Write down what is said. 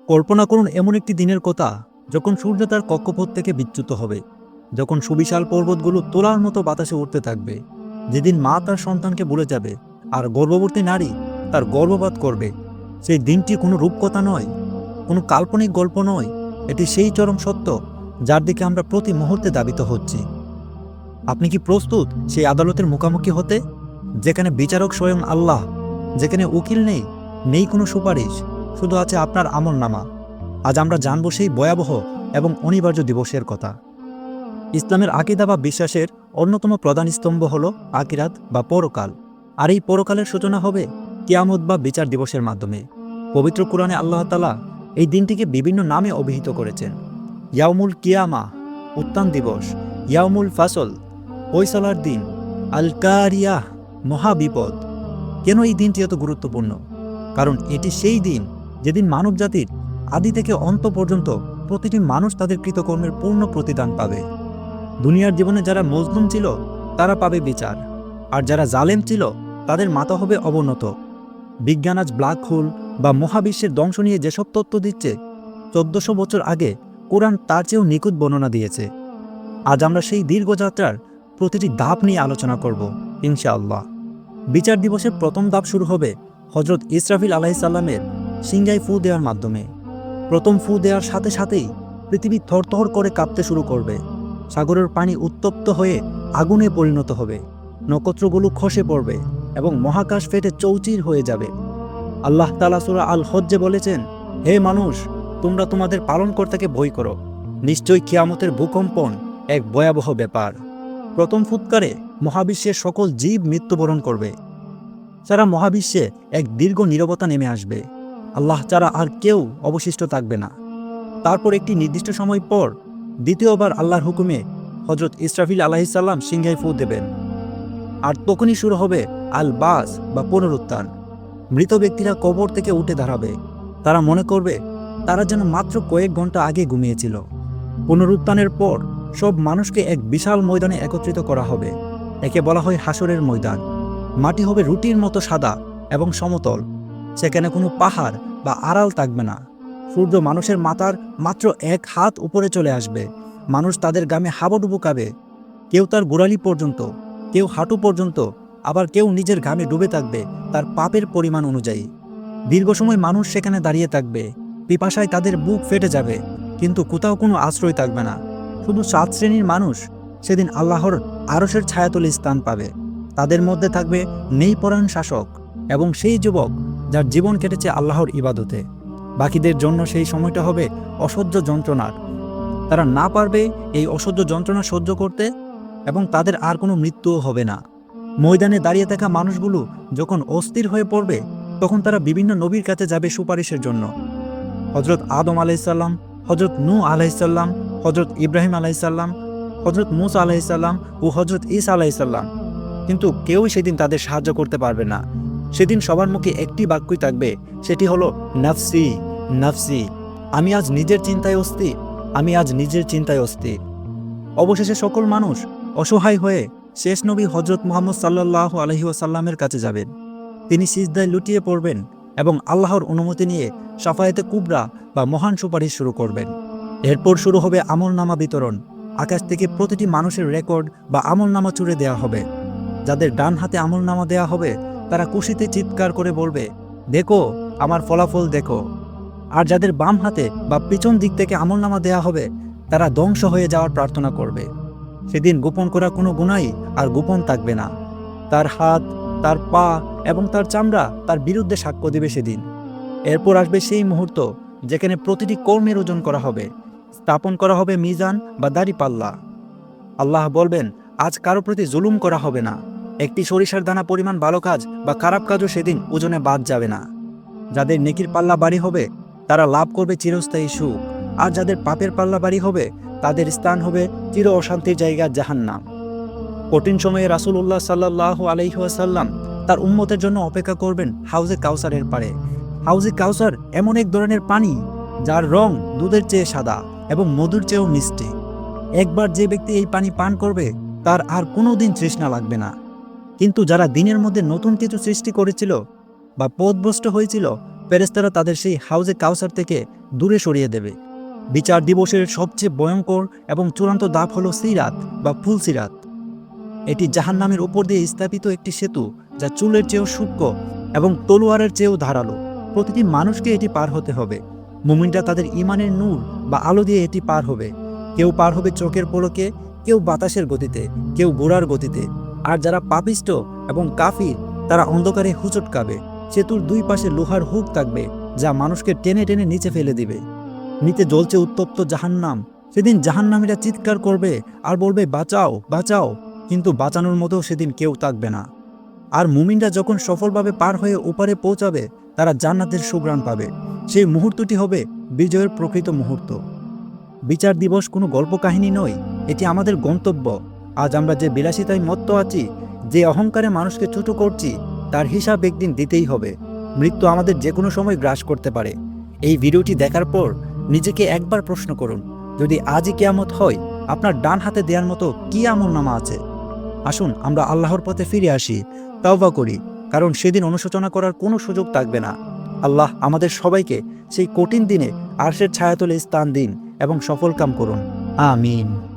কল্পনা করুন এমন একটি দিনের কথা যখন সূর্য তার কক্ষপথ থেকে বিচ্যুত হবে, যখন সুবিশাল পর্বতগুলো তোলার মতো বাতাসে উঠতে থাকবে, যেদিন মা তার সন্তানকে ভুলে যাবে আর গর্ভবতী নারী তার গর্ভপাত করবে। সেই দিনটি কোনো রূপকথা নয়, কোনো কাল্পনিক গল্প নয়, এটি সেই চরম সত্য যার দিকে আমরা প্রতি মুহূর্তে ধাবিত হচ্ছি। আপনি কি প্রস্তুত সেই আদালতের মুখোমুখি হতে, যেখানে বিচারক স্বয়ং আল্লাহ, যেখানে উকিল নেই, নেই কোনো সুপারিশ, শুধু আছে আপনার আমলনামা? আজ আমরা জানব সেই ভয়াবহ এবং অনিবার্য দিবসের কথা। ইসলামের আকীদা বা বিশ্বাসের অন্যতম প্রধান স্তম্ভ হল আখিরাত বা পরকাল। আর এই পরকালের সূচনা হবে কিয়ামত বা বিচার দিবসের মাধ্যমে। পবিত্র কুরআনে আল্লাহ তাআলা এই দিনটিকে বিভিন্ন নামে অভিহিত করেছেন। ইয়াউমুল কিয়ামা, উত্থান দিবস; ইয়াউমুল ফাসল, ফয়সালার দিন; আল কারিয়াহ, মহাবিপদ। কেন এই দিনটি এত গুরুত্বপূর্ণ? কারণ এটি সেই দিন যেদিন মানবজাতির আদি থেকে অন্ত পর্যন্ত প্রতিটি মানুষ তাদের কৃতকর্মের পূর্ণ প্রতিদান পাবে। দুনিয়ার জীবনে যারা মজলুম ছিল তারা পাবে বিচার, আর যারা জালেম ছিল তাদের মাথা হবে অবনত। বিজ্ঞান আজ ব্ল্যাক হোল বা মহাবিশ্বের ধ্বংস নিয়ে যেসব তথ্য দিচ্ছে, 1400 বছর আগে কোরআন তার চেয়েও নিখুঁত বর্ণনা দিয়েছে। আজ আমরা সেই দীর্ঘযাত্রার প্রতিটি ধাপ নিয়ে আলোচনা করব ইনশাআল্লাহ। বিচার দিবসের প্রথম ধাপ শুরু হবে হজরত ইসরাফিল আলাইহিসসালামের সিংহায় ফু দেওয়ার মাধ্যমে। প্রথম ফু দেওয়ার সাথে সাথেই পৃথিবী থরথর করে কাঁপতে শুরু করবে। সাগরের পানি উত্তপ্ত হয়ে আগুনে পরিণত হবে, নক্ষত্রগুলো খসে পড়বে এবং মহাকাশ ফেটে চৌচির হয়ে যাবে। আল্লাহ তাআলা সূরা আল হজ্জে বলেছেন, হে মানুষ, তোমরা তোমাদের পালনকর্তাকে ভয় করো, নিশ্চয়ই কিয়ামতের ভূকম্পন এক ভয়াবহ ব্যাপার। প্রথম ফুৎকারে মহাবিশ্বের সকল জীব মৃত্যুবরণ করবে। সারা মহাবিশ্বে এক দীর্ঘ নীরবতা নেমে আসবে। আল্লাহ ছাড়া আর কেউ অবশিষ্ট থাকবে না। তারপর একটি নির্দিষ্ট সময় পর দ্বিতীয়বার আল্লাহর হুকুমে হজরত ইসরাফিল আলাইহিসসালাম সিংহায় ফু দেবেন। আর তখনই শুরু হবে আল বাস বা পুনরুত্থান। মৃত ব্যক্তিরা কবর থেকে উঠে দাঁড়াবে। তারা মনে করবে তারা যেন মাত্র কয়েক ঘন্টা আগে ঘুমিয়েছিল। পুনরুত্থানের পর সব মানুষকে এক বিশাল ময়দানে একত্রিত করা হবে। একে বলা হয় হাসরের ময়দান। মাটি হবে রুটির মতো সাদা এবং সমতল। সেখানে কোনো পাহাড় বা আড়াল থাকবে না। সূর্য মানুষের মাথার মাত্র 1 হাত উপরে চলে আসবে। মানুষ তাদের গামে হাবুডুবু খাবে, কেউ তার গোড়ালি পর্যন্ত, কেউ হাঁটু পর্যন্ত, আবার কেউ নিজের ঘামে ডুবে থাকবে তার পাপের পরিমাণ অনুযায়ী। দীর্ঘ সময় মানুষ সেখানে দাঁড়িয়ে থাকবে। পিপাসায় তাদের বুক ফেটে যাবে, কিন্তু কোথাও কোনো আশ্রয় থাকবে না। শুধু 7 শ্রেণীর মানুষ সেদিন আল্লাহর আরশের ছায়াতলে স্থান পাবে। তাদের মধ্যে থাকবে নেইপরায়ণ শাসক এবং সেই যুবক যার জীবন কেটেছে আল্লাহর ইবাদতে। বাকিদের জন্য সেই সময়টা হবে অসহ্য যন্ত্রণার। তারা না পারবে এই অসহ্য যন্ত্রণা সহ্য করতে, এবং তাদের আর কোনো মৃত্যুও হবে না। ময়দানে দাঁড়িয়ে থাকা মানুষগুলো যখন অস্থির হয়ে পড়বে, তখন তারা বিভিন্ন নবীর কাছে যাবে সুপারিশের জন্য। হজরত আদম আলাইহিসসালাম, হজরত নূহ আলাইহিসসালাম, হজরত ইব্রাহিম আলাইহিসসালাম, হজরত মুসা আলাইহিসসালাম ও হজরত ঈসা আলাইহিসসালাম। কিন্তু কেউই সেদিন তাদের সাহায্য করতে পারবে না। সেদিন সবার মুখে একটি বাক্যই থাকবে, সেটি হলো নাফসি নাফসি। আমি আজ নিজের চিন্তায় অস্থির, আমি আজ নিজের চিন্তায় অস্থির। অবশেষে সকল মানুষ অসহায় হয়ে শেষ নবী হজরত মুহাম্মদ সাল্লাল্লাহু আলাইহি ওয়াসাল্লামের কাছে যাবেন। তিনি সিজদায় লুটিয়ে পড়বেন এবং আল্লাহর অনুমতি নিয়ে শাফায়েতে কুবরা বা মহান সুপারিশ শুরু করবেন। এরপর শুরু হবে আমলনামা বিতরণ। আকাশ থেকে প্রতিটি মানুষের রেকর্ড বা আমলনামা ছুড়ে দেওয়া হবে। যাদের ডান হাতে আমলনামা দেওয়া হবে তারা খুশিতে চিৎকার করে বলবে, দেখো আমার ফলাফল দেখো। আর যাদের বাম হাতে বা পিছন দিক থেকে আমলনামা দেওয়া হবে তারা ধ্বংস হয়ে যাওয়ার প্রার্থনা করবে। সেদিন গোপন করা কোনো গুনাহই আর গোপন থাকবে না। তার হাত, তার পা এবং তার চামড়া তার বিরুদ্ধে সাক্ষ্য দেবে সেদিন। এরপর আসবে সেই মুহূর্ত যেখানে প্রতিটি কর্মের ওজন করা হবে, স্থাপন করা হবে মিজান বা দাঁড়িপাল্লা। আল্লাহ বলবেন, আজ কারো প্রতি জুলুম করা হবে না। একটি সরিষার দানা পরিমাণ ভালো কাজ বা খারাপ কাজও সেদিন ওজনে বাদ যাবে না। যাদের নেকির পাল্লা বাড়ি হবে তারা লাভ করবে চিরস্থায়ী সুখ, আর যাদের পাপের পাল্লা বাড়ি হবে তাদের স্থান হবে চির অশান্তির জায়গা জাহান্নাম। কঠিন সময়ে রাসূলুল্লাহ সাল্লাল্লাহু আলাইহি ওয়াসাল্লাম তার উম্মতের জন্য অপেক্ষা করবেন হাউজে কাউসারের পারে। হাউজে কাউসার এমন এক ধরনের পানি যার রং দুধের চেয়ে সাদা এবং মধুর চেয়েও মিষ্টি। একবার যে ব্যক্তি এই পানি পান করবে তার আর কোনোদিন তৃষ্ণা লাগবে না। কিন্তু যারা দিনের মধ্যে নতুন কিছু সৃষ্টি করেছিল বা পথভ্রষ্ট হয়েছিল ফেরেশতারা তাদের সেই হাউজে কাউসার থেকে দূরে সরিয়ে দেবে। বিচার দিবসের সবচেয়ে ভয়ঙ্কর এবং চূড়ান্ত ধাপ হলো সিরাত বা ফুল সিরাত। এটি জাহান্নামের উপর দিয়ে স্থাপিত একটি সেতু, যা চুলের চেয়েও সূক্ষ্ম এবং তলোয়ারের চেয়েও ধারালো। প্রতিটি মানুষকে এটি পার হতে হবে। মুমিনরা তাদের ঈমানের নূর বা আলো দিয়ে এটি পার হবে। কেউ পার হবে চোখের পলকে, কেউ বাতাসের গতিতে, কেউ ঘোড়ার গতিতে। আর যারা পাপিষ্ট এবং কাফির, তারা অন্ধকারে হুচটকাবে। সেতুর দুই পাশে লোহার হুক থাকবে, যা মানুষকে টেনে টেনে নিচে ফেলে দিবে। নিচে জ্বলছে উত্তপ্ত জাহান্নাম। সেদিন জাহান্নামীরা চিৎকার করবে আর বলবে, বাঁচাও, বাঁচাও। কিন্তু বাঁচানোর মতো সেদিন কেউ থাকবে না। আর মুমিনরা যখন সফলভাবে পার হয়ে ওপারে পৌঁছাবে, তারা জান্নাতের সুঘ্রাণ পাবে। সেই মুহূর্তটি হবে বিজয়ের প্রকৃত মুহূর্ত। বিচার দিবস কোনো গল্প কাহিনী নয়, এটি আমাদের গন্তব্য। আজ আমরা যে বিলাসিতায় মত্ত আছি, যে অহংকারে মানুষকে ছোট করছি, তার হিসাব একদিন দিতেই হবে। মৃত্যু আমাদের যে কোনো সময় গ্রাস করতে পারে। এই ভিডিওটি দেখার পর নিজেকে একবার প্রশ্ন করুন, যদি আজই কিয়ামত হয়, আপনার ডান হাতে দেওয়ার মতো কি আমলনামা আছে? আসুন আমরা আল্লাহর পথে ফিরে আসি, তওবা করি, কারণ সেদিন অনুশোচনা করার কোনো সুযোগ থাকবে না। আল্লাহ আমাদের সবাইকে সেই কঠিন দিনে আরশের ছায়াতলে স্থান দিন এবং সফল কাম করুন। আমিন।